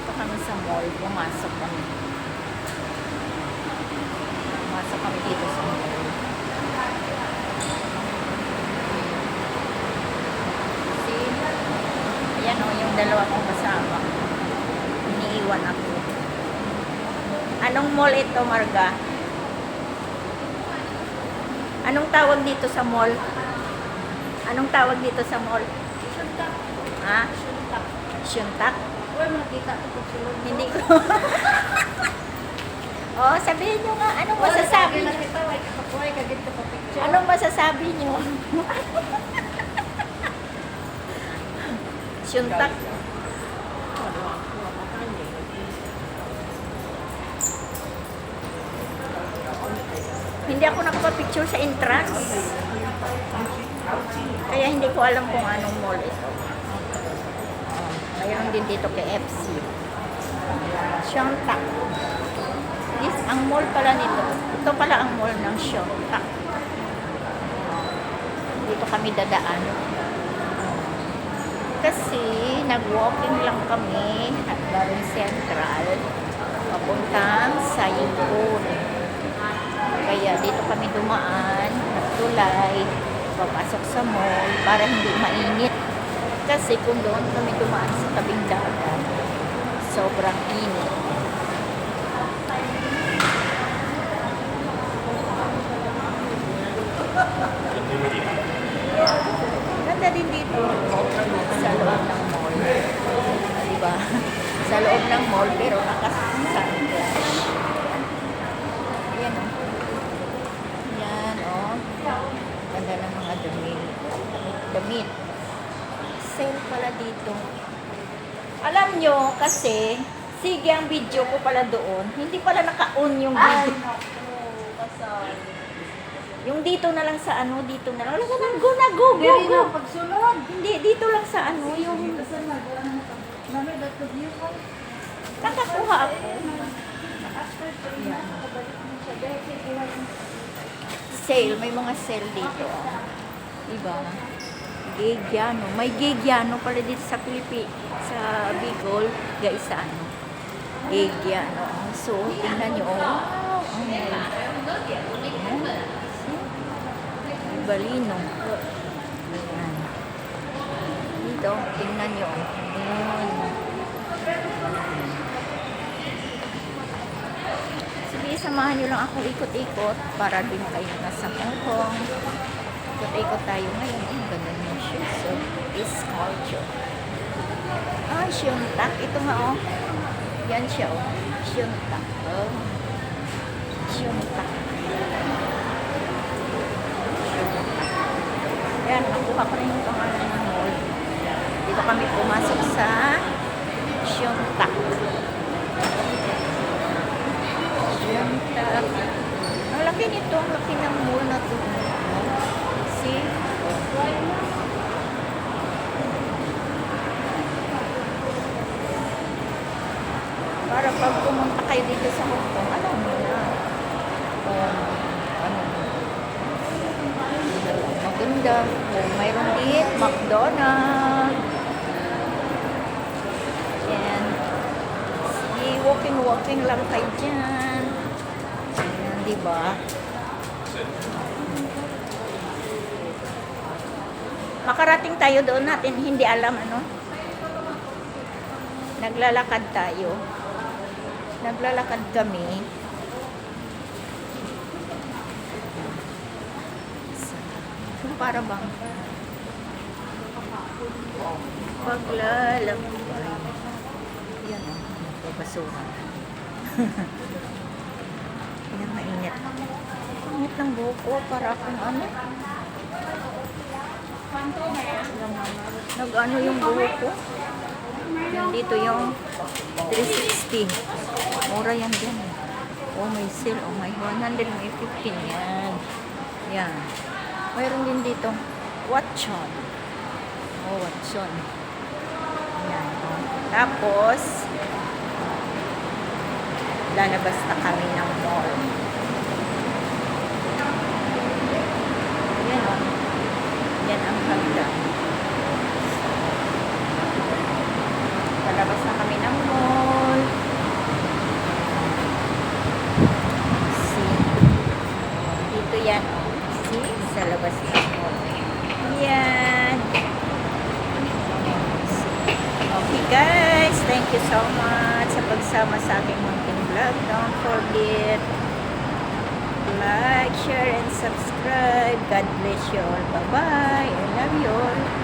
Dito kami sa mall. Pumasok kami. Pumasok kami dito sa mall. See? Ayan o, yung dalawa kong kasama. Iniiwan ako. Anong mall ito, Marga? Anong tawag dito sa mall? Anong tawag dito sa mall? Shuntak. Ha? Shuntak. Shuntak? Uy, makita ko pag sulod. Hindi ko. Oh, sabihin nyo nga, anong masasabi nyo? Nakita, why kapakuhay ka dito pa picture. Anong masasabi nyo? Shuntak. Hindi ako nakapapicture sa entrance. Kaya hindi ko alam kung anong mall ito. Mayroon din dito KFC. Shuntak. This, ang mall pala nito. Ito pala ang mall ng Shuntak. Dito kami dadaan. Kasi nag-walking lang kami at Barong Central papuntang sa Yukon. Kaya dito kami dumaan at tulay papasok sa mall para hindi mainit. Kasi kung doon kami dumaan sa tabing dagat, sobrang init. Ganda din dito sa loob ng mall. Diba? Sa loob ng mall pero naka-sunglass. Ayan o. Ayan o. Ganda ng mga damit. Damit. Sale pala dito. Alam nyo kasi sige ang video ko pala doon. Hindi pala naka-on yung video. Yung dito na lang sa ano, dito na lang. Wala ka nang go. Dili na pagsulod. Hindi, dito lang sa ano, yung Saan na? Mami, that the view ko. nakakuha ako. After 3 months, nakabalik mo siya. Dahil kikiwa yung Sale, may mga sale dito. Oh. Diba? Gegiano. May Gegiano pala dito sa sa Bicol. Guys, sa ano? Gegiano. So, tingnan nyo. Oh. Balino. Ayan. Dito, tingnan nyo. Ayan. Sige, samahan nyo lang ako ikot-ikot para din kayo nasa Hong Kong. Ikot-ikot tayo ngayon. Ang ganda niya siya. So, is culture. Ah, Shuntak. Ito nga, oh. Yan siya, oh. Shuntak. Oh. Shuntak. Ayan, nakuha ko rin yung pangalan ng mall. Dito kami pumasok sa Shuntak. Shuntak. Ang laki nito, ang laki ng mall na to. See? Para pag pumunta kayo dito sa Hong Kong, alam mo na. Ano, maganda. Mayroon din McDonald's. Yan. Sige, walking lang kayo dyan. Yan, diba? Makarating tayo doon natin, hindi alam ano. Naglalakad tayo. Naglalakad kami. Para bang paglalakbay. Yan o, pagbasura. Yan, mainit. Mainit ng buhok ko para akong ano. Nag-ano yung buhok ko. Yan dito yung 360. Mura yan dyan. Oh, may sale. Oh, may 100, may 15 yan. Yan. Mayroon din dito, Watson. Oh, Watson. Yan. Tapos, lalabas na kami ng mall. Yan o. Yan ang hagdan. Lalabas na kami ng mall. so much sa pagsama sa aking munting vlog. Don't forget like, share, and subscribe. God bless you all. Bye-bye. I love you all.